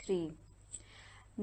3।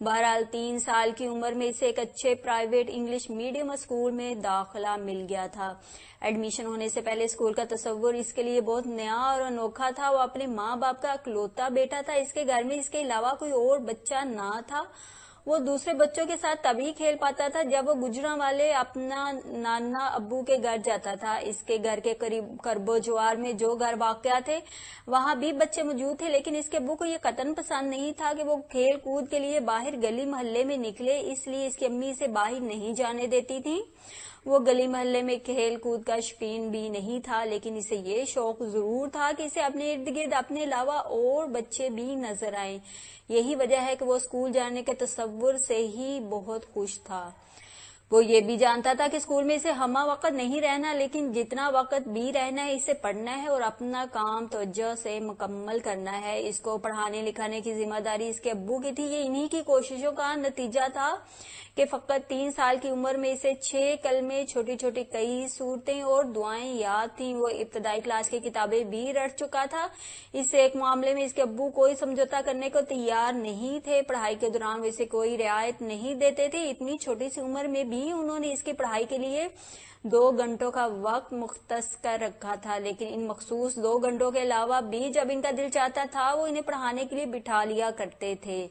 بہرحال 3 سال کی عمر میں اسے ایک اچھے پرائیویٹ انگلش میڈیم اسکول میں داخلہ مل گیا تھا۔ ایڈمیشن ہونے سے پہلے اسکول کا تصور اس کے لیے بہت نیا اور انوکھا تھا۔ وہ اپنے ماں باپ کا اکلوتا بیٹا تھا، اس کے گھر میں اس کے علاوہ کوئی اور بچہ نہ تھا۔ وہ دوسرے بچوں کے ساتھ تبھی کھیل پاتا تھا جب وہ گجرانوالے اپنا نانا ابو کے گھر جاتا تھا۔ اس کے گھر کے قریب کربو جوار میں جو گھر واقع تھے وہاں بھی بچے موجود تھے، لیکن اس کے ابو کو یہ قطعاً پسند نہیں تھا کہ وہ کھیل کود کے لیے باہر گلی محلے میں نکلے، اس لیے اس کی امی اسے باہر نہیں جانے دیتی تھی۔ وہ گلی محلے میں کھیل کود کا شوقین بھی نہیں تھا، لیکن اسے یہ شوق ضرور تھا کہ اسے اپنے ارد گرد اپنے علاوہ اور بچے بھی نظر آئیں۔ یہی وجہ ہے کہ وہ اسکول جانے کے تصور سے ہی بہت خوش تھا۔ وہ یہ بھی جانتا تھا کہ اسکول میں اسے ہمہ وقت نہیں رہنا، لیکن جتنا وقت بھی رہنا ہے اسے پڑھنا ہے اور اپنا کام توجہ سے مکمل کرنا ہے۔ اس کو پڑھانے لکھانے کی ذمہ داری اس کے ابو کی تھی۔ یہ انہی کی کوششوں کا نتیجہ تھا کہ فقط 3 سال کی عمر میں اسے 6 کلمے، چھوٹی چھوٹی کئی سورتیں اور دعائیں یاد تھیں۔ وہ ابتدائی کلاس کی کتابیں بھی رٹ چکا تھا۔ اس ایک معاملے میں اس کے ابو کوئی سمجھوتا کرنے کو تیار نہیں تھے۔ پڑھائی کے دوران وہ اسے کوئی رعایت نہیں دیتے تھے۔ اتنی چھوٹی سی عمر میں بھی انہوں نے اس کی پڑھائی کے لیے 2 گھنٹوں کا وقت مختص کر رکھا تھا، لیکن ان مخصوص 2 گھنٹوں کے علاوہ بھی جب ان کا دل چاہتا تھا وہ انہیں پڑھانے کے لیے بٹھا لیا کرتے تھے۔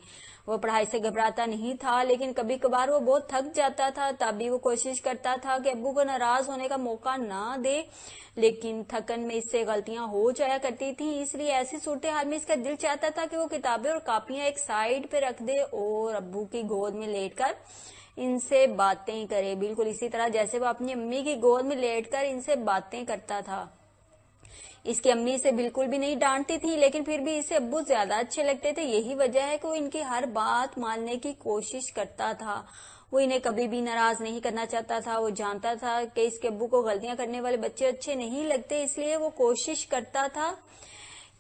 وہ پڑھائی سے گھبراتا نہیں تھا، لیکن کبھی کبھار وہ بہت تھک جاتا تھا، تب بھی وہ کوشش کرتا تھا کہ ابو کو ناراض ہونے کا موقع نہ دے، لیکن تھکن میں اس سے غلطیاں ہو جایا کرتی تھیں۔ اس لیے ایسی صورتحال میں اس کا دل چاہتا تھا کہ وہ کتابیں اور کاپیاں ایک سائیڈ پہ رکھ دے اور ابو کی گود میں لیٹ کر ان سے باتیں کرے، بالکل اسی طرح جیسے وہ اپنی امی کی گود میں لیٹ کر ان سے باتیں کرتا تھا۔ اس کی امی اسے بالکل بھی نہیں ڈانٹتی تھی، لیکن پھر بھی اسے ابو زیادہ اچھے لگتے تھے۔ یہی وجہ ہے کہ وہ ان کی ہر بات ماننے کی کوشش کرتا تھا۔ وہ انہیں کبھی بھی ناراض نہیں کرنا چاہتا تھا۔ وہ جانتا تھا کہ اس کے ابو کو غلطیاں کرنے والے بچے اچھے نہیں لگتے، اس لیے وہ کوشش کرتا تھا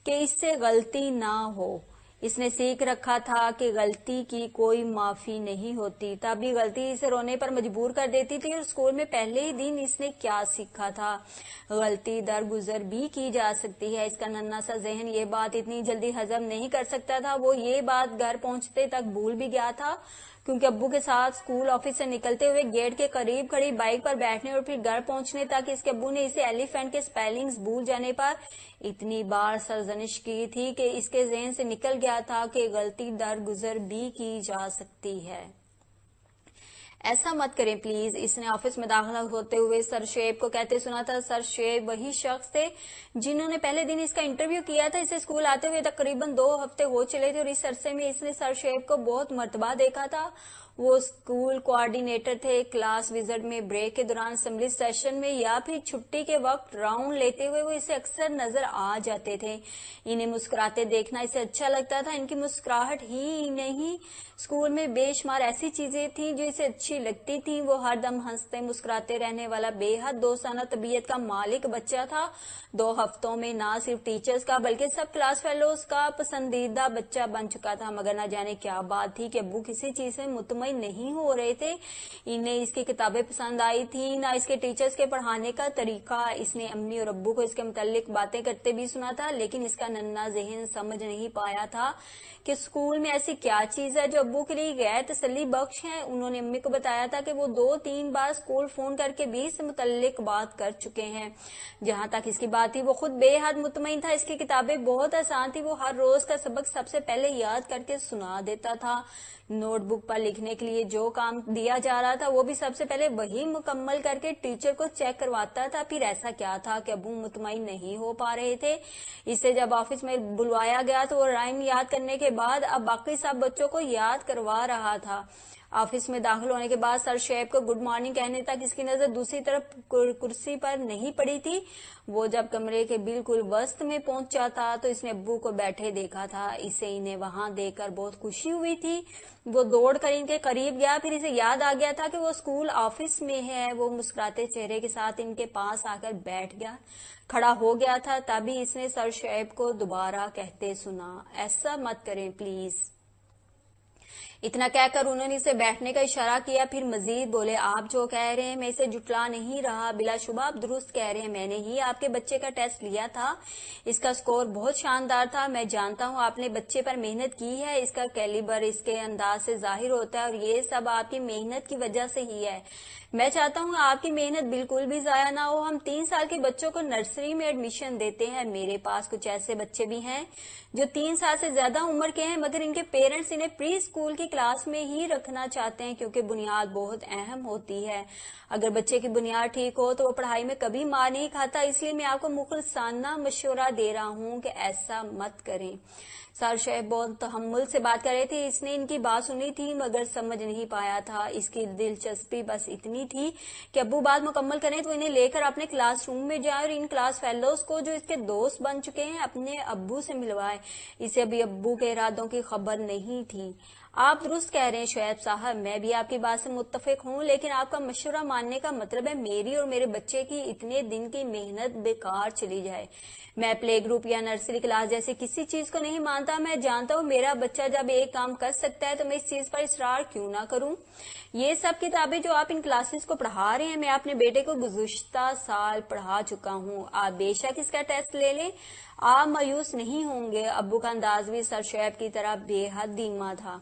کہ اس سے غلطی نہ ہو۔ اس نے سیکھ رکھا تھا کہ غلطی کی کوئی معافی نہیں ہوتی، تبھی غلطی اسے رونے پر مجبور کر دیتی تھی۔ اور اسکول میں پہلے ہی دن اس نے کیا سیکھا تھا؟ غلطی درگزر بھی کی جا سکتی ہے۔ اس کا ننھا سا ذہن یہ بات اتنی جلدی ہضم نہیں کر سکتا تھا۔ وہ یہ بات گھر پہنچتے تک بھول بھی گیا تھا، کیونکہ ابو کے ساتھ اسکول آفس سے نکلتے ہوئے گیٹ کے قریب کھڑی بائک پر بیٹھنے اور پھر گھر پہنچنے تک اس کے ابو نے اسے ایلیفینٹ کے سپیلنگز بھول جانے پر اتنی بار سرزنش کی تھی کہ اس کے ذہن سے نکل گیا تھا کہ غلطی درگزر بھی کی جا سکتی ہے۔ ایسا مت کریں پلیز، اس نے آفس میں داخلہ ہوتے ہوئے سر شعیب کو کہتے سنا تھا۔ سر شعیب وہی شخص تھے جنہوں نے پہلے دن اس کا انٹرویو کیا تھا۔ اسے اسکول آتے ہوئے تقریباً 2 ہفتے ہو چلے تھے اور اس عرصے میں اس نے سر شعیب کو بہت مرتبہ دیکھا تھا۔ وہ اسکول کوآرڈینیٹر تھے۔ کلاس وزٹ میں، بریک کے دوران، اسمبلی سیشن میں یا پھر چھٹی کے وقت راؤنڈ لیتے ہوئے وہ اسے اکثر نظر آ جاتے تھے۔ انہیں مسکراتے دیکھنا اسے اچھا لگتا تھا۔ ان کی مسکراہٹ ہی نہیں، اسکول میں بے شمار ایسی چیزیں تھیں جو اسے اچھی لگتی تھیں۔ وہ ہر دم ہنستے مسکراتے رہنے والا بے حد دوستانہ طبیعت کا مالک بچہ تھا۔ 2 ہفتوں میں نہ صرف ٹیچرز کا بلکہ سب کلاس فیلوز کا پسندیدہ بچہ بن چکا تھا، مگر نہ جانے کیا بات تھی کہ ابو کسی چیز سے مطمئن نہیں ہو رہے تھے۔ انہیں اس کی کتابیں پسند آئی تھی، نہ اس کے ٹیچرز کے پڑھانے کا طریقہ۔ اس نے امی اور ابو کو اس کے متعلق باتیں کرتے بھی سنا تھا، لیکن اس کا ننھا ذہن سمجھ نہیں پایا تھا کہ اسکول میں ایسی کیا چیز ہے جو ابو کے لیے غیر تسلی بخش ہے۔ انہوں نے امی کو بتایا تھا کہ وہ 2-3 بار اسکول فون کر کے بھی اس سے متعلق بات کر چکے ہیں۔ جہاں تک اس کی بات تھی وہ خود بے حد مطمئن تھا۔ اس کی کتابیں بہت آسان تھی۔ وہ ہر روز کا سبق سب سے پہلے یاد کر کے سنا دیتا تھا۔ نوٹ بک پر لکھنے کے لیے جو کام دیا جا رہا تھا وہ بھی سب سے پہلے وہی مکمل کر کے ٹیچر کو چیک کرواتا تھا۔ پھر ایسا کیا تھا کہ ابو مطمئن نہیں ہو پا رہے تھے؟ اسے جب آفس میں بلوایا گیا تو وہ رائم یاد کرنے کے بعد اب باقی سب بچوں کو یاد کروا رہا تھا۔ آفس میں داخل ہونے کے بعد سر شعیب کو گڈ مارننگ کہنے تک اس کی نظر دوسری طرف کرسی پر نہیں پڑی تھی۔ وہ جب کمرے کے بالکل وسط میں پہنچا تھا تو اس نے ابو کو بیٹھے دیکھا تھا۔ اسے انہیں وہاں دیکھ کر بہت خوشی ہوئی تھی۔ وہ دوڑ کر ان کے قریب گیا، پھر اسے یاد آ گیا تھا کہ وہ اسکول آفس میں ہے۔ وہ مسکراتے چہرے کے ساتھ ان کے پاس آ کر بیٹھ گیا، کھڑا ہو گیا تھا۔ تبھی اس نے سر شعیب کو دوبارہ کہتے سنا، ایسا مت کریں پلیز۔ اتنا کہہ کر انہوں نے اسے بیٹھنے کا اشارہ کیا، پھر مزید بولے، آپ جو کہہ رہے ہیں میں اسے جٹلا نہیں رہا، بلا شبہ آپ درست کہہ رہے ہیں، میں نے ہی آپ کے بچے کا ٹیسٹ لیا تھا، اس کا سکور بہت شاندار تھا، میں جانتا ہوں آپ نے بچے پر محنت کی ہے، اس کا کیلیبر اس کے انداز سے ظاہر ہوتا ہے اور یہ سب آپ کی محنت کی وجہ سے ہی ہے۔ میں چاہتا ہوں آپ کی محنت بالکل بھی ضائع نہ ہو۔ ہم 3 سال کے بچوں کو نرسری میں ایڈمیشن دیتے ہیں، میرے پاس کچھ ایسے بچے بھی ہیں جو 3 سال سے زیادہ عمر کے ہیں، مگر ان کے پیرنٹس انہیں پری اسکول کی کلاس میں ہی رکھنا چاہتے ہیں کیونکہ بنیاد بہت اہم ہوتی ہے۔ اگر بچے کی بنیاد ٹھیک ہو تو وہ پڑھائی میں کبھی مار نہیں کھاتا، اس لیے میں آپ کو مخلصانہ مشورہ دے رہا ہوں کہ ایسا مت کریں۔ سر شعیب بہت تحمل سے بات کر رہے تھے، اس نے ان کی بات سنی تھی مگر سمجھ نہیں پایا تھا، اس کی دلچسپی بس اتنی تھی کہ ابو بات مکمل کریں تو انہیں لے کر اپنے کلاس روم میں جائے اور ان کلاس فیلوز کو جو اس کے دوست بن چکے ہیں اپنے ابو سے ملوائے۔ اسے ابھی ابو کے ارادوں کی خبر نہیں تھی۔ آپ درست کہہ رہے ہیں شعیب صاحب، میں بھی آپ کی بات سے متفق ہوں، لیکن آپ کا مشورہ ماننے کا مطلب ہے میری اور میرے بچے کی اتنے دن کی محنت بیکار چلی جائے۔ میں پلے گروپ یا نرسری کلاس جیسی کسی چیز کو نہیں مانتا، میں جانتا ہوں میرا بچہ جب ایک کام کر سکتا ہے تو میں اس چیز پر اصرار کیوں نہ کروں۔ یہ سب کتابیں جو آپ ان کلاسز کو پڑھا رہے ہیں میں اپنے بیٹے کو گزشتہ سال پڑھا چکا ہوں، آپ بے شک اس کا ٹیسٹ لے لیں، آپ مایوس نہیں ہوں گے۔ ابو کا انداز بھی سر شعیب کی طرح بے حد دھیما تھا۔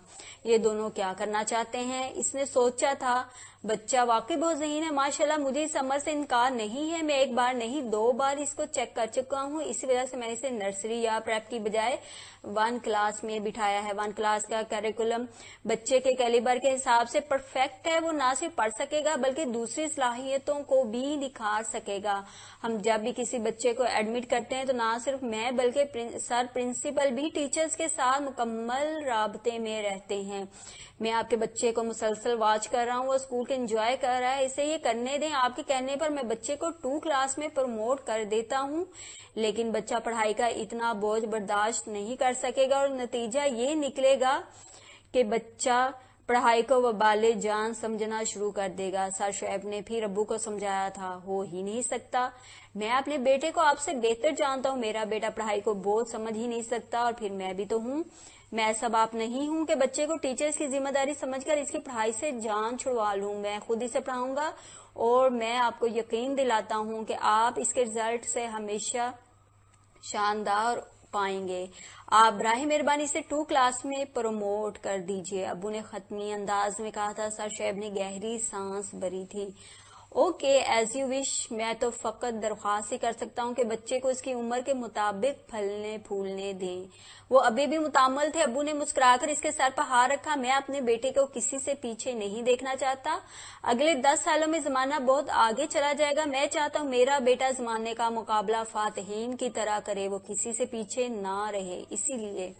یہ دونوں کیا کرنا چاہتے ہیں؟ اس نے سوچا تھا، بچہ واقعی بہت ذہین ہے، ماشاءاللہ، مجھے اس عمر سے انکار نہیں ہے، میں ایک بار نہیں 2 بار اس کو چیک کر چکا ہوں، اسی وجہ سے میں نے اسے نرسری یا پریپ کی بجائے 1 کلاس میں بٹھایا ہے۔ 1 کلاس کا کریکولم بچے کے کیلیبر کے حساب سے پرفیکٹ ہے، وہ نہ صرف پڑھ سکے گا بلکہ دوسری صلاحیتوں کو بھی نکھار سکے گا۔ ہم جب بھی کسی بچے کو ایڈمٹ کرتے ہیں تو نہ صرف میں بلکہ سر پرنسپل بھی ٹیچرز کے ساتھ مکمل رابطے میں رہتے ہیں۔ میں آپ کے بچے کو مسلسل واچ کر رہا ہوں، وہ اسکول کے انجوائے کر رہا ہے، اسے یہ کرنے دیں، آپ کے کہنے پر میں بچے کو 2 کلاس میں پروموٹ کر دیتا ہوں، لیکن بچہ پڑھائی کا اتنا بوجھ برداشت نہیں کر سکے گا اور نتیجہ یہ نکلے گا کہ بچہ پڑھائی کو وبال جان سمجھنا شروع کر دے گا۔ سر شعیب نے پھر ابو کو سمجھایا تھا، ہو ہی نہیں سکتا، میں اپنے بیٹے کو آپ سے بہتر جانتا ہوں، میرا بیٹا پڑھائی کو بہت سمجھ ہی نہیں سکتا، اور پھر میں بھی تو ہوں، میں ایسا باپ نہیں ہوں کہ بچے کو ٹیچرز کی ذمہ داری سمجھ کر اس کی پڑھائی سے جان چھڑوا لوں، میں خود اسے پڑھاؤں گا اور میں آپ کو یقین دلاتا ہوں کہ آپ اس کے رزلٹ سے ہمیشہ شاندار پائیں گے۔ آپ براہ مہربانی سے 2 کلاس میں پروموٹ کر دیجئے، ابو نے ختمی انداز میں کہا تھا۔ سر شعیب نے گہری سانس بھری تھی۔ اوکے، ایز یو وش، میں تو فقط درخواست ہی کر سکتا ہوں کہ بچے کو اس کی عمر کے مطابق پھلنے پھولنے دیں۔ وہ ابھی بھی متامل تھے، ابو نے مسکرا کر اس کے سر پر ہاتھ رکھا، میں اپنے بیٹے کو کسی سے پیچھے نہیں دیکھنا چاہتا، اگلے 10 سالوں میں زمانہ بہت آگے چلا جائے گا، میں چاہتا ہوں میرا بیٹا زمانے کا مقابلہ فاتحین کی طرح کرے، وہ کسی سے پیچھے نہ رہے۔ اسی لیے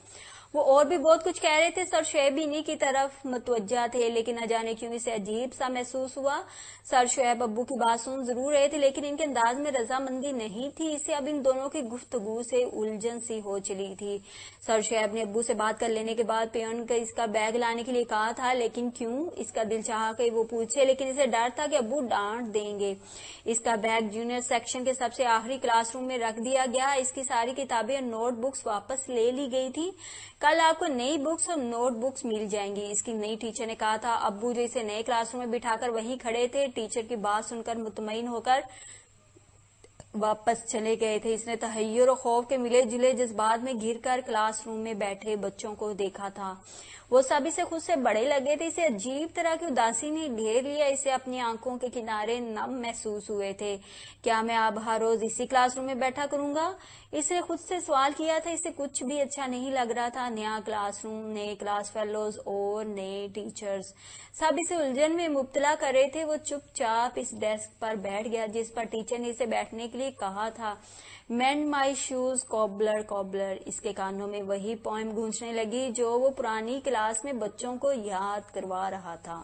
وہ اور بھی بہت کچھ کہہ رہے تھے، سر شعیب انہی کی طرف متوجہ تھے، لیکن نہ جانے کیوں اسے عجیب سا محسوس ہوا۔ سر شعیب ابو کی بات سن ضرور رہے تھے لیکن ان کے انداز میں رضامندی نہیں تھی، اسے اب ان دونوں کی گفتگو سے الجھن سی ہو چلی تھی۔ سر شعیب نے ابو سے بات کر لینے کے بعد پیون کا اس کا بیگ لانے کے لیے کہا تھا، لیکن کیوں؟ اس کا دل چاہا کہ وہ پوچھے، لیکن اسے ڈر تھا کہ ابو ڈانٹ دیں گے۔ اس کا بیگ جونیئر سیکشن کے سب سے آخری کلاس روم میں رکھ دیا گیا، اس کی ساری کتابیں اور نوٹ بکس واپس لے لی گئی تھی، کل آپ کو نئی بکس اور نوٹ بکس مل جائیں گی، اس کی نئی ٹیچر نے کہا تھا۔ ابو جو اسے نئے کلاس روم میں بٹھا کر وہیں کھڑے تھے، ٹیچر کی بات سن کر مطمئن ہو کر واپس چلے گئے تھے۔ اس نے تحیر و خوف کے ملے جلے جذبات میں گھر کر کلاس روم میں بیٹھے بچوں کو دیکھا تھا، وہ سب اسے خود سے بڑے لگے تھے، اسے عجیب طرح کی اداسی نے گھیر لیا، اسے اپنی آنکھوں کے کنارے نم محسوس ہوئے تھے۔ کیا میں اب ہر روز اسی کلاس روم میں بیٹھا کروں گا؟ اس نے خود سے سوال کیا تھا، اسے کچھ بھی اچھا نہیں لگ رہا تھا، نیا کلاس روم، نئے کلاس فیلوز اور نئے ٹیچرز، سب اسے الجھن میں مبتلا کر رہے تھے۔ وہ چپ چاپ اس ڈیسک پر بیٹھ گیا جس پر ٹیچر نے اسے بیٹھنے کے لیے کہا تھا، مینڈ مائی شوز کوبلر کوبلر۔ اس کے کانوں میں وہی پوئم گونجنے لگی جو وہ پرانی کلاس میں بچوں کو یاد کروا رہا تھا۔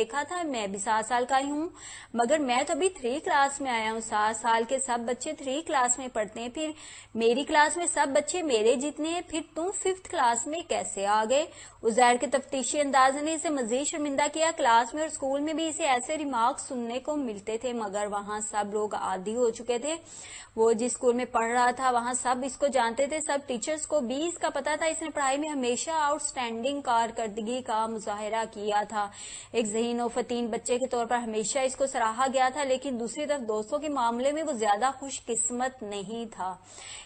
دیکھا تھا, میں بھی 7 سال کا ہی ہوں, مگر میں تو ابھی 3 کلاس میں آیا ہوں. 7 سال کے سب بچے 3 کلاس میں پڑھتے ہیں, پھر میری کلاس میں سب بچے میرے جتنے ہیں, پھر تم 5th کلاس میں کیسے آ گئے؟ عزیر کے تفتیشی انداز نے اسے مزید شرمندہ کیا. کلاس میں اور اسکول میں بھی اسے ایسے ریمارکس سننے کو ملتے تھے, مگر وہاں سب لوگ عادی ہو چکے تھے. وہ جس اسکول میں پڑھ رہا تھا وہاں سب اس کو جانتے تھے, سب ٹیچرز کو بھی اس کا پتا تھا. اس نے پڑھائی میں ہمیشہ آؤٹ اسٹینڈنگ کارکردگی کا مظاہرہ کیا تھا. ایک ذہین و فطین بچے کے طور پر ہمیشہ اس کو سراہا گیا تھا, لیکن دوسری طرف دوستوں کے معاملے میں وہ زیادہ خوش قسمت نہیں تھا.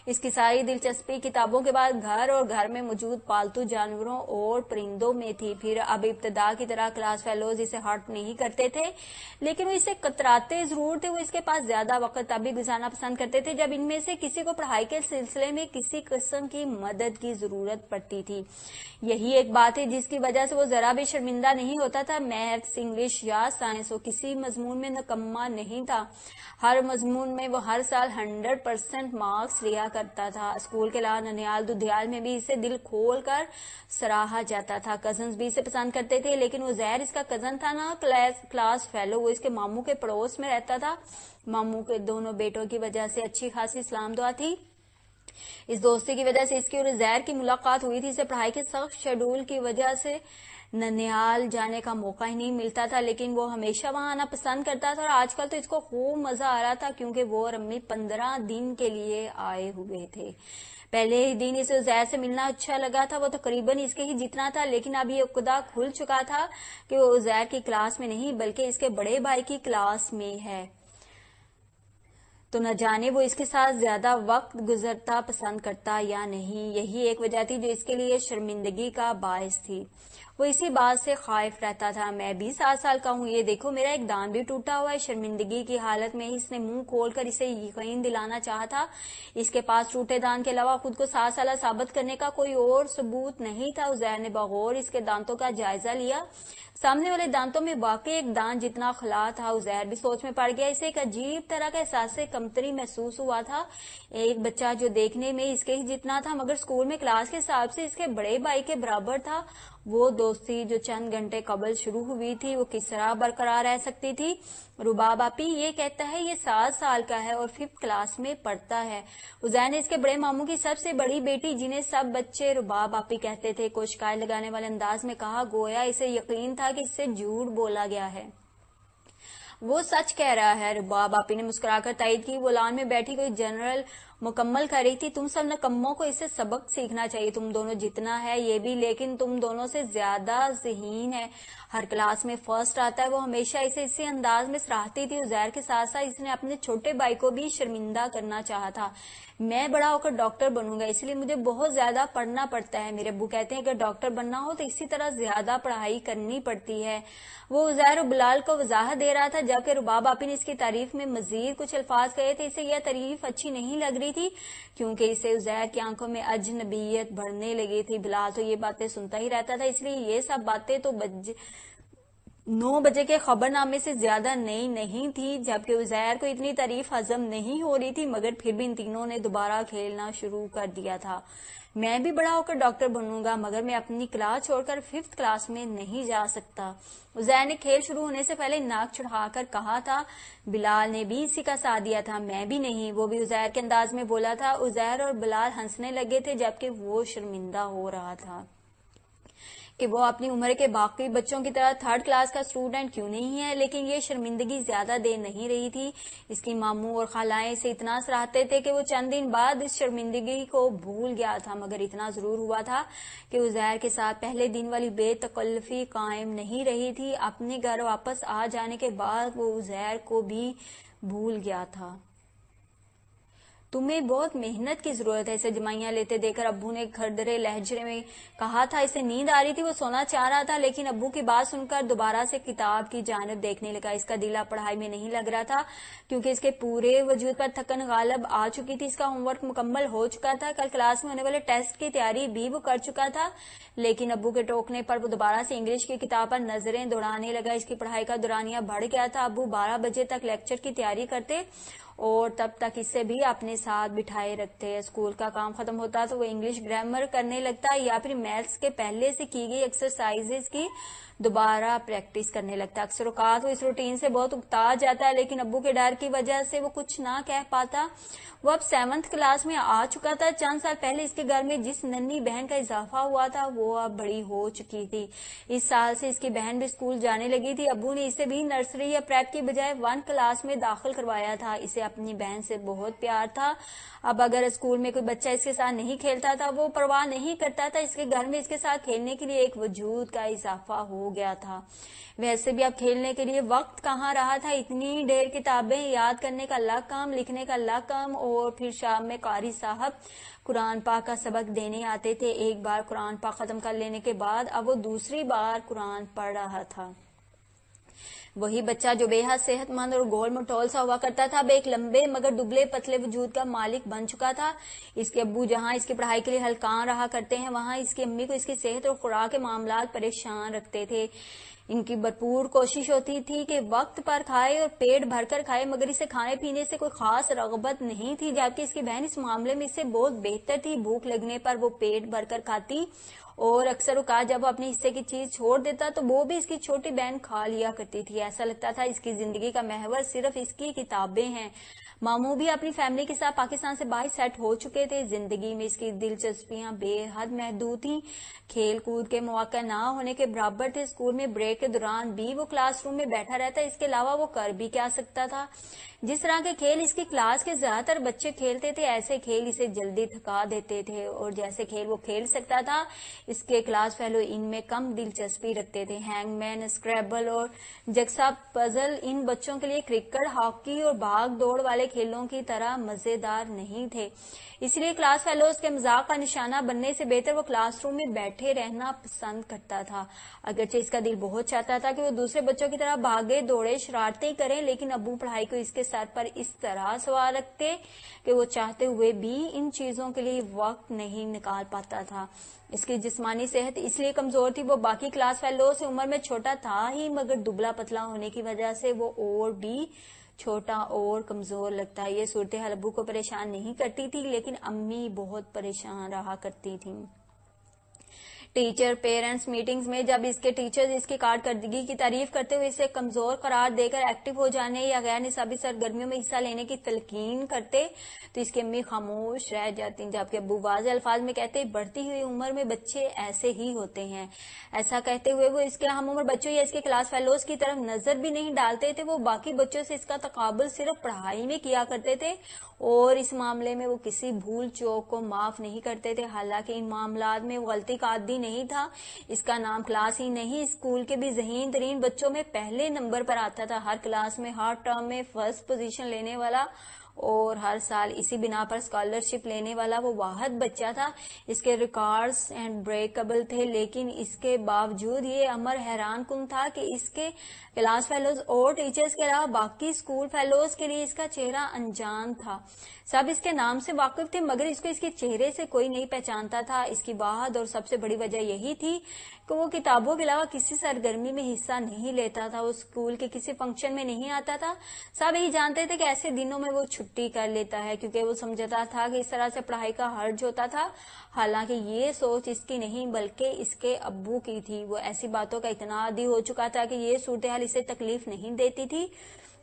اس کی ساری دلچسپی کتابوں کے بعد گھر اور گھر میں موجود پالتو جانوروں اور پرندوں میں تھی. پھر اب ابتدا کی طرح کلاس فیلوز اسے ہرٹ نہیں کرتے تھے, لیکن وہ اسے کتراتے ضرور تھے. وہ اس کے پاس زیادہ وقت تبھی گزارنا پسند کرتے تھے جب ان میں سے کسی کو پڑھائی کے سلسلے میں کسی قسم کی مدد کی ضرورت پڑتی تھی. یہی ایک بات ہے جس کی وجہ سے وہ ذرا بھی شرمندہ نہیں ہوتا تھا. میتھس, انگلش یا سائنس, وہ کسی مضمون میں نکما نہیں تھا. ہر مضمون میں وہ ہر سال 100% مارکس لیا کرتا تھا. اسکول کے علاوہ ننیال دودھیال میں بھی اسے دل کھول کر سراہا جاتا تھا. کزنز بھی اسے پسند کرتے تھے, لیکن وہ زہر اس کا کزن تھا نا کلاس فیلو. وہ اس کے ماموں کے پڑوس میں رہتا تھا. ماموں کے دونوں بیٹوں کی وجہ سے اچھی خاصی سلام دعا تھی. اس دوستی کی وجہ سے اس کی اور زہر کی ملاقات ہوئی تھی. اسے پڑھائی کے سخت شیڈول کی وجہ سے ننیال جانے کا موقع ہی نہیں ملتا تھا, لیکن وہ ہمیشہ وہاں آنا پسند کرتا تھا. اور آج کل تو اس کو خوب مزہ آ رہا تھا کیونکہ وہ اور امی 15 دن کے لیے آئے ہوئے تھے. پہلے ہی دن اسے زہر سے ملنا اچھا لگا تھا. وہ تقریباً اس کے ہی جتنا تھا, لیکن اب یہ عقدہ کھل چکا تھا کہ وہ زہر کی کلاس میں نہیں بلکہ اس کے بڑے بھائی کی کلاس میں ہے. تو نہ جانے وہ اس کے ساتھ زیادہ وقت گزرتا پسند کرتا یا نہیں. یہی ایک وجہ تھی جو اس کے لیے شرمندگی کا باعث تھی. وہ اسی بات سے خائف رہتا تھا. میں بھی 7 سال کا ہوں, یہ دیکھو میرا ایک دان بھی ٹوٹا ہوا ہے. شرمندگی کی حالت میں اس نے منہ کھول کر اسے یقین دلانا چاہا تھا. اس کے پاس ٹوٹے دان کے علاوہ خود کو 7 سالہ ثابت کرنے کا کوئی اور ثبوت نہیں تھا. عزیر نے بغور اس کے دانتوں کا جائزہ لیا. سامنے والے دانتوں میں واقعی ایک دان جتنا خلا تھا. عزیر بھی سوچ میں پڑ گیا. اسے ایک عجیب طرح کا احساس کمتری محسوس ہوا تھا. ایک بچہ جو دیکھنے میں اس کے ہی جتنا تھا مگر اسکول میں کلاس کے حساب سے اس کے بڑے بھائی کے برابر تھا. وہ دوستی جو چند گھنٹے قبل شروع ہوئی تھی وہ کس طرح برقرار رہ سکتی تھی؟ رباب آپی یہ کہتا ہے یہ 7 سال کا ہے اور 5th کلاس میں پڑھتا ہے. عزیر نے اس کے بڑے ماموں کی سب سے بڑی بیٹی جنہیں سب بچے رباب آپی کہتے تھے کو شکایت لگانے والے انداز میں کہا, گویا اسے یقین تھا کہ اس سے جھوٹ بولا گیا ہے. وہ سچ کہہ رہا ہے. رباب آپی نے مسکرا کر تائید کی. وہ لان میں بیٹھی کوئی جنرل مکمل کر رہی تھی. تم سب نکموں کو اس سے سبق سیکھنا چاہیے. تم دونوں جتنا ہے یہ بھی, لیکن تم دونوں سے زیادہ ذہین ہے. ہر کلاس میں فرسٹ آتا ہے. وہ ہمیشہ اسے اسی انداز میں سراہتی تھی. عزیر کے ساتھ ساتھ اس نے اپنے چھوٹے بھائی کو بھی شرمندہ کرنا چاہا تھا. میں بڑا ہو کر ڈاکٹر بنوں گا, اس لیے مجھے بہت زیادہ پڑھنا پڑتا ہے. میرے ابو کہتے ہیں کہ ڈاکٹر بننا ہو تو اسی طرح زیادہ پڑھائی کرنی پڑتی ہے. وہ عزیر اور بلال کو وضاحت دے رہا تھا جبکہ رباب آپی نے اس کی تعریف میں مزید کچھ الفاظ کہے تھے. اسے یہ تعریف اچھی نہیں لگ رہی تھی کیونکہ اسے عزیر کی آنکھوں میں اجنبیت بڑھنے لگی تھی. بلال تو یہ باتیں سنتا ہی رہتا تھا, اس لیے یہ سب باتیں تو 9 بجے کے خبر نامے سے زیادہ نئی نہیں تھی. جبکہ عزیر کو اتنی تعریف ہضم نہیں ہو رہی تھی مگر پھر بھی ان تینوں نے دوبارہ کھیلنا شروع کر دیا تھا. میں بھی بڑا ہو کر ڈاکٹر بنوں گا مگر میں اپنی کلاس چھوڑ کر 5th کلاس میں نہیں جا سکتا. عزیر نے کھیل شروع ہونے سے پہلے ناک چڑھا کر کہا تھا. بلال نے بھی اسی کا ساتھ دیا تھا. میں بھی نہیں. وہ بھی عزیر کے انداز میں بولا تھا. عزیر اور بلال ہنسنے لگے تھے جبکہ وہ شرمندہ ہو رہا تھا کہ وہ اپنی عمر کے باقی بچوں کی طرح 3rd کلاس کا اسٹوڈنٹ کیوں نہیں ہے. لیکن یہ شرمندگی زیادہ دیر نہیں رہی تھی. اس کی ماموں اور خالائیں اسے اتنا سراہتے تھے کہ وہ چند دن بعد اس شرمندگی کو بھول گیا تھا. مگر اتنا ضرور ہوا تھا کہ عزیر کے ساتھ پہلے دن والی بے تکلفی قائم نہیں رہی تھی. اپنے گھر واپس آ جانے کے بعد وہ عزیر کو بھی بھول گیا تھا. تمہیں بہت محنت کی ضرورت ہے. اسے جمائیاں لیتے دیکھ کر ابو نے کھردرے لہجے میں کہا تھا. اسے نیند آ رہی تھی. وہ سونا چاہ رہا تھا لیکن ابو کی بات سن کر دوبارہ سے کتاب کی جانب دیکھنے لگا. اس کا دل اب پڑھائی میں نہیں لگ رہا تھا کیونکہ اس کے پورے وجود پر تھکن غالب آ چکی تھی. اس کا ہوم ورک مکمل ہو چکا تھا. کل کلاس میں ہونے والے ٹیسٹ کی تیاری بھی وہ کر چکا تھا. لیکن ابو کے ٹوکنے پر وہ دوبارہ سے انگلش کی کتاب پر نظریں دوڑانے لگا. اس کی پڑھائی کا دورانیہ بڑھ گیا تھا. ابو 12 بجے تک لیکچر کی تیاری کرتے اور تب تک اسے بھی اپنے ساتھ بٹھائے رکھتے. اسکول کا کام ختم ہوتا تو وہ انگلش گرامر کرنے لگتا یا پھر میتھس کے پہلے سے کی گئی ایکسرسائزز کی دوبارہ پریکٹس کرنے لگتا. اکثر اوقات وہ اس روٹین سے بہت اکتا جاتا ہے لیکن ابو کے ڈر کی وجہ سے وہ کچھ نہ کہہ پاتا. وہ اب 7th کلاس میں آ چکا تھا. چند سال پہلے اس کے گھر میں جس ننھی بہن کا اضافہ ہوا تھا وہ اب بڑی ہو چکی تھی. اس سال سے اس کی بہن بھی اسکول جانے لگی تھی. ابو نے اسے بھی نرسری یا پریپ کی بجائے 1 کلاس میں داخل کروایا تھا. اسے اپنی بہن سے بہت پیار تھا. اب اگر اسکول میں کوئی بچہ اس کے ساتھ نہیں کھیلتا تھا وہ پرواہ نہیں کرتا تھا. اس کے گھر میں اس کے ساتھ کھیلنے کے لیے ایک وجود کا اضافہ ہو گیا تھا. ویسے بھی اب کھیلنے کے لیے وقت کہاں رہا تھا. اتنی ڈھیر کتابیں یاد کرنے کا الگ کام, لکھنے کا الگ کام, اور پھر شام میں قاری صاحب قرآن پاک کا سبق دینے آتے تھے. ایک بار قرآن پاک ختم کر لینے کے بعد اب وہ دوسری بار قرآن پڑھ رہا تھا. وہی بچہ جو بے حد صحت مند اور گول مٹول سا ہوا کرتا تھا اب ایک لمبے مگر دبلے پتلے وجود کا مالک بن چکا تھا. اس کے ابو جہاں اس کی پڑھائی کے لیے ہلکان رہا کرتے ہیں وہاں اس کی امی کو اس کی صحت اور خوراک کے معاملات پریشان رکھتے تھے. ان کی بھرپور کوشش ہوتی تھی کہ وقت پر کھائے اور پیٹ بھر کر کھائے, مگر اسے کھانے پینے سے کوئی خاص رغبت نہیں تھی, جبکہ اس کی بہن اس معاملے میں اس سے بہت بہتر تھی. بھوک لگنے پر وہ پیٹ بھر کر کھاتی اور اکثر اوقات جب وہ اپنے حصے کی چیز چھوڑ دیتا تو وہ بھی اس کی چھوٹی بہن کھا لیا کرتی تھی. ایسا لگتا تھا اس کی زندگی کا محور صرف اس کی کتابیں ہیں. ماموں بھی اپنی فیملی کے ساتھ پاکستان سے باہر سیٹ ہو چکے تھے. زندگی میں اس کی دلچسپیاں بے حد محدود تھیں. کھیل کود کے مواقع نہ ہونے کے برابر تھے. اسکول میں بریک کے دوران بھی وہ کلاس روم میں بیٹھا رہتا. اس کے علاوہ وہ کر بھی کیا سکتا تھا. جس طرح کے کھیل اس کی کلاس کے زیادہ تر بچے کھیلتے تھے ایسے کھیل اسے جلدی تھکا دیتے تھے, اور جیسے کھیل وہ کھیل سکتا تھا اس کے کلاس فیلو ان میں کم دلچسپی رکھتے تھے. ہینگ مین, اسکریبل اور جگسا پزل ان بچوں کے لیے کرکٹ, ہاکی اور بھاگ دوڑ والے کھیلوں کی طرح مزیدار نہیں تھے. اس لیے کلاس فیلوز کے مذاق کا نشانہ بننے سے بہتر وہ کلاس روم میں بیٹھے رہنا پسند کرتا تھا. اگرچہ اس کا دل بہت چاہتا تھا کہ وہ دوسرے بچوں کی طرح بھاگے دوڑے شرارتیں کریں, لیکن ابو پڑھائی کو اس کے سر پر اس طرح سوار رکھتے کہ وہ چاہتے ہوئے بھی ان چیزوں کے لیے وقت نہیں نکال پاتا تھا. اس کی جسمانی صحت اس لیے کمزور تھی, وہ باقی کلاس فیلو سے عمر میں چھوٹا تھا ہی, مگر دبلا پتلا ہونے کی وجہ سے وہ اور بھی چھوٹا اور کمزور لگتا. یہ صورتحال ابو کو پریشان نہیں کرتی تھی لیکن امی بہت پریشان رہا کرتی تھیں. ٹیچر پیرنٹس میٹنگز میں جب اس کے ٹیچرز اس کی کارکردگی کی تعریف کرتے ہوئے اسے کمزور قرار دے کر ایکٹیو ہو جانے یا غیر نصابی سرگرمیوں میں حصہ لینے کی تلقین کرتے تو اس کی امی خاموش رہ جاتی, جبکہ ابو واضح الفاظ میں کہتے بڑھتی ہوئی عمر میں بچے ایسے ہی ہوتے ہیں. ایسا کہتے ہوئے وہ اس کے ہم عمر بچوں یا اس کے کلاس فیلوز کی طرف نظر بھی نہیں ڈالتے تھے. وہ باقی بچوں سے اس کا تقابل صرف پڑھائی میں کیا کرتے تھے اور اس معاملے میں وہ کسی بھول چوک کو معاف نہیں کرتے تھے. حالانکہ ان معاملات میں وہ غلطی کا عادی نہیں تھا. اس کا نام کلاس ہی نہیں, اسکول کے بھی ذہین ترین بچوں میں پہلے نمبر پر آتا تھا. ہر کلاس میں ہر ٹرم میں فرسٹ پوزیشن لینے والا اور ہر سال اسی بنا پر اسکالرشپ لینے والا وہ واحد بچہ تھا. اس کے ریکارڈز اینڈ بریکبل تھے, لیکن اس کے باوجود یہ امر حیران کن تھا کہ اس کے کلاس فیلوز اور ٹیچرز کے علاوہ باقی اسکول فیلوز کے لیے اس کا چہرہ انجان تھا. سب اس کے نام سے واقف تھے مگر اس کو اس کے چہرے سے کوئی نہیں پہچانتا تھا. اس کی واحد اور سب سے بڑی وجہ یہی تھی کہ وہ کتابوں کے علاوہ کسی سرگرمی میں حصہ نہیں لیتا تھا. وہ اسکول کے کسی فنکشن میں نہیں آتا تھا. سب یہی جانتے تھے کہ ایسے دنوں میں وہ چھٹی کر لیتا ہے کیونکہ وہ سمجھتا تھا کہ اس طرح سے پڑھائی کا حرج ہوتا تھا. حالانکہ یہ سوچ اس کی نہیں بلکہ اس کے ابو کی تھی. وہ ایسی باتوں کا اتنا عادی ہو چکا تھا کہ یہ صورتحال اسے تکلیف نہیں دیتی تھی.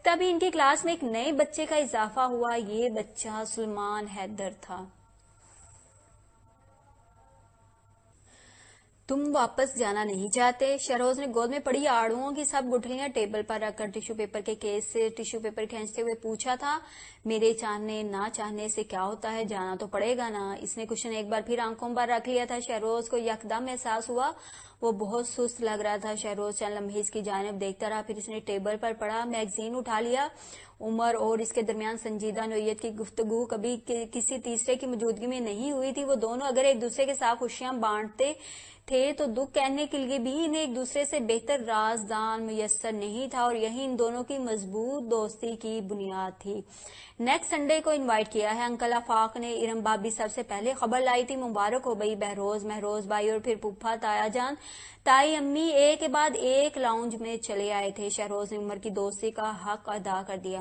تبھی ان کی کلاس میں ایک نئے بچے کا اضافہ ہوا. یہ بچہ سلمان حیدر تھا. تم واپس جانا نہیں چاہتے؟ شہروز نے گود میں پڑی آڑوؤں کی سب گٹھلیاں ٹیبل پر رکھ کر ٹیشو پیپر کے کیس سے ٹیشو پیپر کھینچتے ہوئے پوچھا تھا. میرے چاہنے نہ چاہنے سے کیا ہوتا ہے, جانا تو پڑے گا نا. اس نے کشن ایک بار پھر آنکھوں پر رکھ لیا تھا. شہروز کو یکدم احساس ہوا وہ بہت سست لگ رہا تھا. شہروز چند لمحے اس کی جانب دیکھتا رہا, پھر اس نے ٹیبل پر پڑا میگزین اٹھا لیا. عمر اور اس کے درمیان سنجیدہ نوعیت کی گفتگو کبھی کسی تیسرے کی موجودگی میں نہیں ہوئی تھی. وہ دونوں اگر ایک دوسرے کے ساتھ خوشیاں بانٹتے تھے تو دکھ کہنے کے لیے بھی انہیں ایک دوسرے سے بہتر رازدان میسر نہیں تھا, اور یہی ان دونوں کی مضبوط دوستی کی بنیاد تھی. نیکسٹ سنڈے کو انوائٹ کیا ہے. انکل آفاق نے ارم بابی سب سے پہلے خبر لائی تھی. مبارک ہو بھائی. بہروز, مہروز بھائی اور پھر پھپھا, تایا جان, تائی امی ایک کے بعد ایک لاؤنج میں چلے آئے تھے. شہروز نے عمر کی دوستی کا حق ادا کر دیا.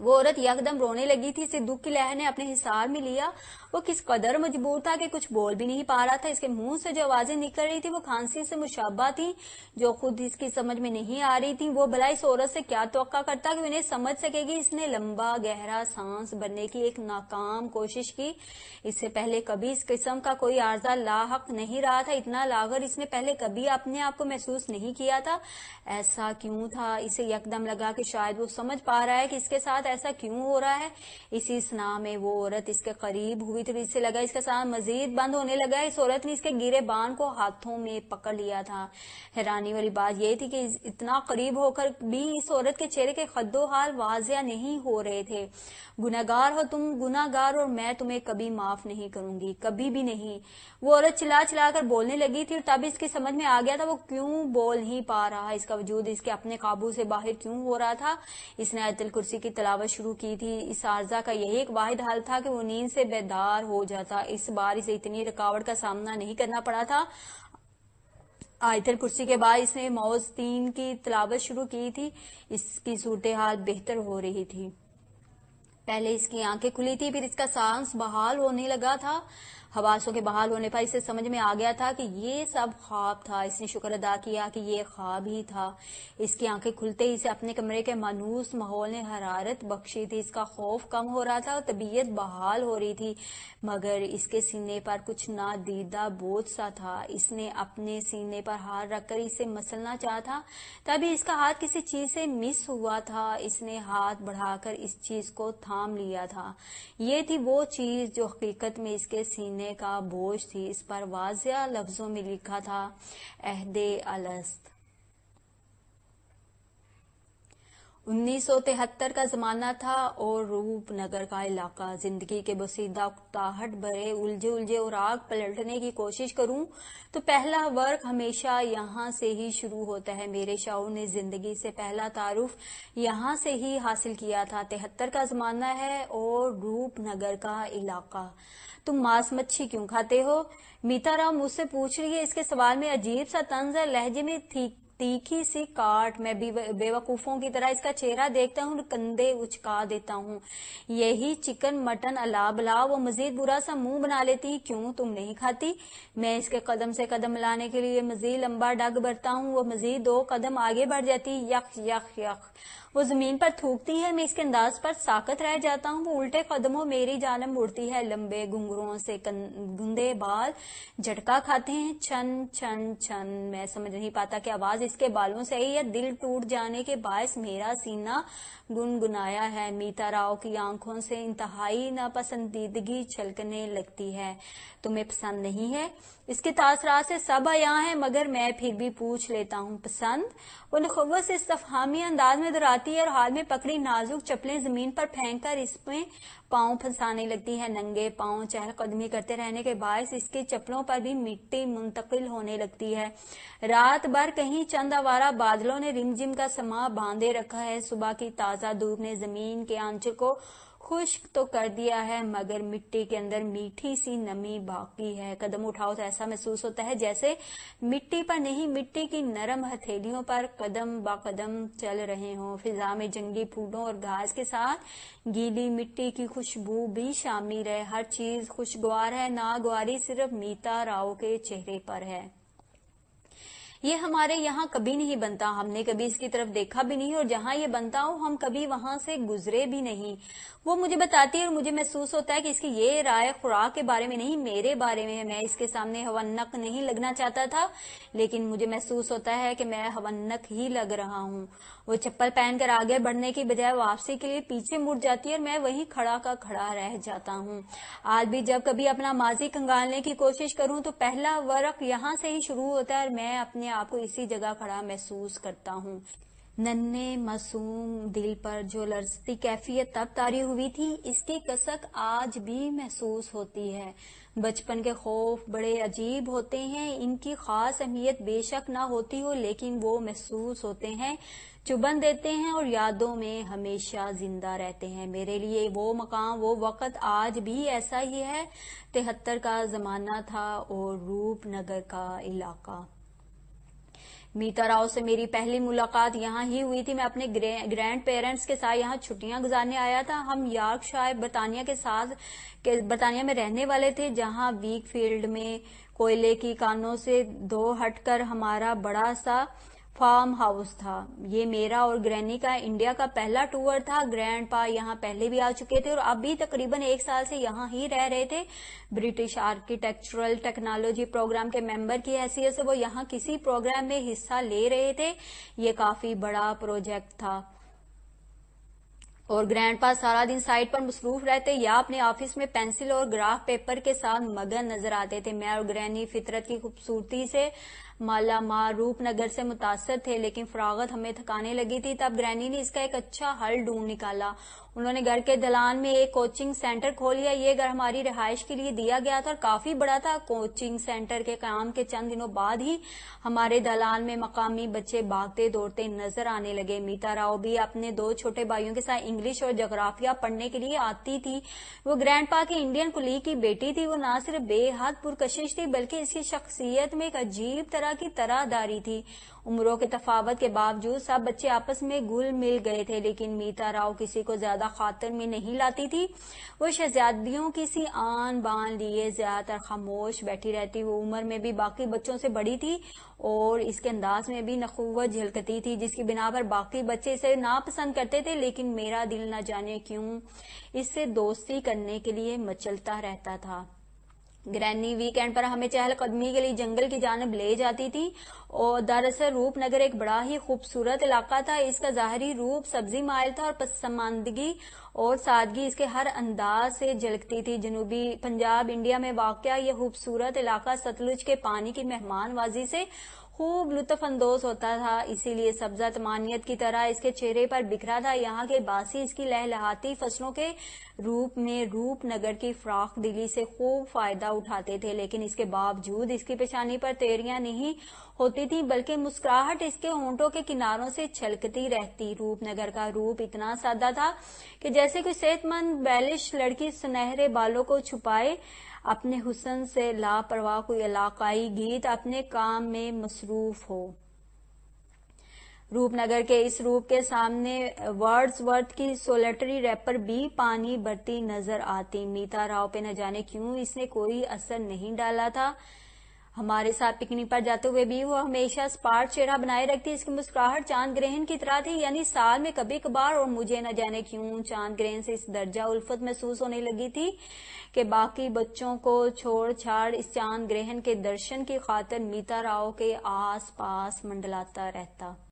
وہ عورت یکدم رونے لگی تھی، اسے دکھ کی لہر نے اپنے حصار میں لیا۔ وہ کس قدر مجبور تھا کہ کچھ بول بھی نہیں پا رہا تھا۔ اس کے منہ سے جو آوازیں نکل رہی تھی وہ کھانسی سے مشابہ تھی، جو خود اس کی سمجھ میں نہیں آ رہی تھی۔ وہ بھلا اس عورت سے کیا توقع کرتا کہ انہیں سمجھ سکے گی؟ اس نے لمبا گہرا سانس بھرنے کی ایک ناکام کوشش کی۔ اس سے پہلے کبھی اس قسم کا کوئی عارضہ لاحق نہیں رہا تھا، اتنا لاغر اس نے پہلے کبھی اپنے آپ کو محسوس نہیں کیا تھا۔ ایسا کیوں تھا؟ اسے یکدم لگا کہ شاید وہ سمجھ پا رہا ہے کہ اس کے ساتھ ایسا کیوں ہو رہا ہے۔ اسی اسنا میں وہ عورت اس کے قریب ہوئی تو اسے لگا اس کا سانس مزید بند ہونے لگا۔ اس عورت نے اس کے گرے بان کو ہاتھوں میں پکڑ لیا تھا۔ حیرانی والی بات یہ تھی کہ اتنا قریب ہو کر بھی اس عورت کے چہرے کے خد و حال واضح نہیں ہو رہے تھے۔ گناہگار ہو تم، گناہگار، اور میں تمہیں کبھی معاف نہیں کروں گی، کبھی بھی نہیں۔ وہ عورت چلا چلا کر بولنے لگی تھی اور تب اس کی سمجھ میں آ گیا تھا وہ کیوں بول نہیں پا رہا، اس کا وجود اس کے اپنے قابو سے باہر کیوں ہو رہا تھا۔ اس نے آیت الکرسی کی تلاوت شروع کی تھی۔ اس عارضہ کا یہی ایک واحد حل تھا کہ وہ نیند سے بیدار ہو جاتا۔ اس بار اسے اتنی رکاوٹ کا سامنا نہیں کرنا پڑا تھا۔ آیت الکرسی کے بعد اس نے موعظ 3 کی تلاوت شروع کی تھی۔ اس کی صورتحال بہتر ہو رہی تھی۔ پہلے اس کی آنکھیں کھلی تھی، پھر اس کا سانس بحال ہونے لگا تھا۔ حواسوں کے بحال ہونے پر اسے سمجھ میں آ گیا تھا کہ یہ سب خواب تھا۔ اس نے شکر ادا کیا کہ یہ خواب ہی تھا۔ اس کی آنکھیں کھلتے ہی اسے اپنے کمرے کے مانوس ماحول نے حرارت بخشی تھی۔ اس کا خوف کم ہو رہا تھا اور طبیعت بحال ہو رہی تھی، مگر اس کے سینے پر کچھ نادیدہ بوجھ سا تھا۔ اس نے اپنے سینے پر ہاتھ رکھ کر اسے مسلنا چاہا تھا، تبھی اس کا ہاتھ کسی چیز سے مس ہوا تھا۔ اس نے ہاتھ بڑھا کر اس چیز کو تھام لیا تھا۔ یہ تھی وہ چیز جو حقیقت میں اس کے سینے کا بوجھ تھی۔ اس پر واضح لفظوں میں لکھا تھا، عہد الست۔ 1973 کا زمانہ تھا اور روپ نگر کا علاقہ۔ زندگی کے بوسیدہ اکتاہٹ بھرے الجھے اوراق پلٹنے کی کوشش کروں تو پہلا ورق ہمیشہ یہاں سے ہی شروع ہوتا ہے۔ میرے شعور نے زندگی سے پہلا تعارف یہاں سے ہی حاصل کیا تھا۔ 73 کا زمانہ ہے اور روپ نگر کا علاقہ۔ تم ماس مچھی کیوں کھاتے ہو؟ میتا راؤ مجھ سے پوچھ رہی ہے۔ اس کے سوال میں عجیب سا طنز ہے، لہجے میں تیکھی سی کاٹ۔ میں بے وقوفوں کی طرح اس کا چہرہ دیکھتا ہوں اور کندھے اچکا دیتا ہوں۔ یہی چکن مٹن الا بلا۔ وہ مزید برا سا منہ بنا لیتی۔ کیوں تم نہیں کھاتی؟ میں اس کے قدم سے قدم ملانے کے لیے مزید لمبا ڈگ بھرتا ہوں۔ وہ مزید 2 قدم آگے بڑھ جاتی۔ یک یک یک وہ زمین پر تھوکتی ہے۔ میں اس کے انداز پر ساکت رہ جاتا ہوں۔ وہ الٹے قدموں میری جانب مڑتی ہے۔ لمبے گھنگروں سے گندے بال جھٹکا کھاتے ہیں، چھن چھن چھن۔ میں سمجھ نہیں پاتا کہ آواز اس کے بالوں سے آئی یا دل ٹوٹ جانے کے باعث میرا سینہ گنگنایا ہے۔ میتا راؤ کی آنکھوں سے انتہائی ناپسندیدگی چھلکنے لگتی ہے۔ تمہیں پسند نہیں ہے؟ اس کے تاثرات سے سب عیاں ہیں، مگر میں پھر بھی پوچھ لیتا ہوں، پسند؟ وہ نخوت سے استفہامی انداز میں دہراتی ہے اور ہاتھ میں پکڑی نازک چپلیں زمین پر پھینک کر اس میں پاؤں پھنسانے لگتی ہے۔ ننگے پاؤں چہل قدمی کرتے رہنے کے باعث اس کی چپلوں پر بھی مٹی منتقل ہونے لگتی ہے۔ رات بھر کہیں چند آوارہ بادلوں نے رم جم کا سماں باندھے رکھا ہے۔ صبح کی تازہ دھوپ نے زمین کے آنچل کو خشک تو کر دیا ہے، مگر مٹی کے اندر میٹھی سی نمی باقی ہے۔ قدم اٹھاؤ تو ایسا محسوس ہوتا ہے جیسے مٹی پر نہیں، مٹی کی نرم ہتھیلیوں پر قدم با قدم چل رہے ہوں۔ فضا میں جنگلی پھولوں اور گھاس کے ساتھ گیلی مٹی کی خوشبو بھی شامل ہے۔ ہر چیز خوشگوار ہے، ناگواری صرف میتا راؤ کے چہرے پر ہے۔ یہ ہمارے یہاں کبھی نہیں بنتا، ہم نے کبھی اس کی طرف دیکھا بھی نہیں، اور جہاں یہ بنتا ہو ہم کبھی وہاں سے گزرے بھی نہیں۔ وہ مجھے بتاتی ہے اور مجھے محسوس ہوتا ہے کہ اس کی یہ رائے خوراک کے بارے میں نہیں، میرے بارے میں ہے۔ میں اس کے سامنے ہونق نہیں لگنا چاہتا تھا، لیکن مجھے محسوس ہوتا ہے کہ میں ہونق ہی لگ رہا ہوں۔ وہ چپل پہن کر آگے بڑھنے کی بجائے واپسی کے لیے پیچھے مڑ جاتی ہے اور میں وہیں کھڑا کا کھڑا رہ جاتا ہوں۔ آج بھی جب کبھی اپنا ماضی کنگالنے کی کوشش کروں تو پہلا ورق یہاں سے ہی شروع ہوتا ہے اور میں اپنے آپ کو اسی جگہ کھڑا محسوس کرتا ہوں۔ ننھے معصوم دل پر جو لرزتی کیفیت تب طاری ہوئی تھی، اس کی کسک آج بھی محسوس ہوتی ہے۔ بچپن کے خوف بڑے عجیب ہوتے ہیں، ان کی خاص اہمیت بے شک نہ ہوتی ہو، لیکن وہ محسوس ہوتے ہیں، چبھن دیتے ہیں اور یادوں میں ہمیشہ زندہ رہتے ہیں۔ میرے لیے وہ مقام، وہ وقت آج بھی ایسا ہی ہے۔ 73 کا زمانہ تھا اور روپ نگر کا علاقہ۔ میتا راؤ سے میری پہلی ملاقات یہاں ہی ہوئی تھی. میں اپنے گرینڈ پیرنٹس کے ساتھ یہاں چھٹیاں گزارنے آیا تھا. ہم یارک شائر برطانیہ میں رہنے والے تھے, جہاں ویک فیلڈ میں کوئلے کی کانوں سے دو ہٹ کر ہمارا بڑا سا فارم ہاؤس تھا. یہ میرا اور گرینی کا انڈیا کا پہلا ٹور تھا. گرینڈ پا یہاں پہلے بھی آ چکے تھے اور اب بھی تقریباً 1 سال سے یہاں ہی رہ رہے تھے. برٹش آرکیٹیکچرل ٹیکنالوجی پروگرام کے ممبر کی حیثیت سے وہ یہاں کسی پروگرام میں حصہ لے رہے تھے. یہ کافی بڑا پروجیکٹ تھا اور گرینڈ پا سارا دن سائٹ پر مصروف رہتے یا اپنے آفس میں پینسل اور گراف پیپر کے ساتھ مگن نظر آتے تھے. میں اور گرینی فطرت کی خوبصورتی سے مالا مال روپ نگر سے متاثر تھے, لیکن فراغت ہمیں تھکانے لگی تھی. تب گرینی نے اس کا ایک اچھا حل ڈھونڈ نکالا. انہوں نے گھر کے دلان میں ایک کوچنگ سینٹر کھول لیا. یہ گھر ہماری رہائش کے لیے دیا گیا تھا اور کافی بڑا تھا. کوچنگ سینٹر کے قیام کے چند دنوں بعد ہی ہمارے دلان میں مقامی بچے بھاگتے دوڑتے نظر آنے لگے. میتا راؤ بھی اپنے 2 چھوٹے بھائیوں کے ساتھ انگلش اور جغرافیہ پڑھنے کے لیے آتی تھی. وہ گرینڈ پا کے انڈین کلیگ کی بیٹی تھی. وہ نہ صرف بے حد پرکشش تھی بلکہ اس کی شخصیت میں ایک عجیب طرح کی طرح داری تھی. عمروں کے تفاوت کے باوجود سب بچے آپس میں گل مل گئے تھے, لیکن میتا راؤ کسی کو زیادہ خاطر میں نہیں لاتی تھی. وہ شہزادیوں کی سی آن بان لیے زیادہ تر خاموش بیٹھی رہتی. وہ عمر میں بھی باقی بچوں سے بڑی تھی اور اس کے انداز میں بھی نخوت جھلکتی تھی, جس کی بنا پر باقی بچے اسے ناپسند کرتے تھے, لیکن میرا دل نہ جانے کیوں اس سے دوستی کرنے کے لیے مچلتا رہتا تھا. گرینی ویکینڈ پر ہمیں چہل قدمی کے لیے جنگل کی جانب لے جاتی تھی اور دراصل روپ نگر ایک بڑا ہی خوبصورت علاقہ تھا. اس کا ظاہری روپ سبزی مائل تھا اور پسماندگی اور سادگی اس کے ہر انداز سے جھلکتی تھی. جنوبی پنجاب انڈیا میں واقع یہ خوبصورت علاقہ ستلج کے پانی کی مہمان وازی سے خوب لطف اندوز ہوتا تھا, اسی لیے سبزہ تمانیت کی طرح اس کے چہرے پر بکھرا تھا. یہاں کے باسی اس کی لہلہاتی فصلوں کے روپ میں روپ نگر کی فراخ دلی سے خوب فائدہ اٹھاتے تھے, لیکن اس کے باوجود اس کی پیشانی پر تیریاں نہیں ہوتی تھی بلکہ مسکراہٹ اس کے ہونٹوں کے کناروں سے چھلکتی رہتی. روپ نگر کا روپ اتنا سادہ تھا کہ جیسے کوئی صحت مند بیلش لڑکی سنہرے بالوں کو چھپائے اپنے حسن سے لاپرواہ کوئی علاقائی گیت اپنے کام میں مصروف ہو. روپ نگر کے اس روپ کے سامنے ورڈز ورتھ کی سولیٹری ریپر بھی پانی بھرتی نظر آتی. میتا راؤ پہ نہ جانے کیوں اس نے کوئی اثر نہیں ڈالا تھا. ہمارے ساتھ پکنک پر جاتے ہوئے بھی وہ ہمیشہ سپاٹ چہرہ بنائے رکھتی. اس کی مسکراہٹ چاند گرہن کی طرح تھی, یعنی سال میں کبھی کبھار, اور مجھے نہ جانے کیوں چاند گرہن سے اس درجہ الفت محسوس ہونے لگی تھی کہ باقی بچوں کو چھوڑ چھاڑ اس چاند گرہن کے درشن کی خاطر میتا راؤ کے آس پاس منڈلاتا رہتا.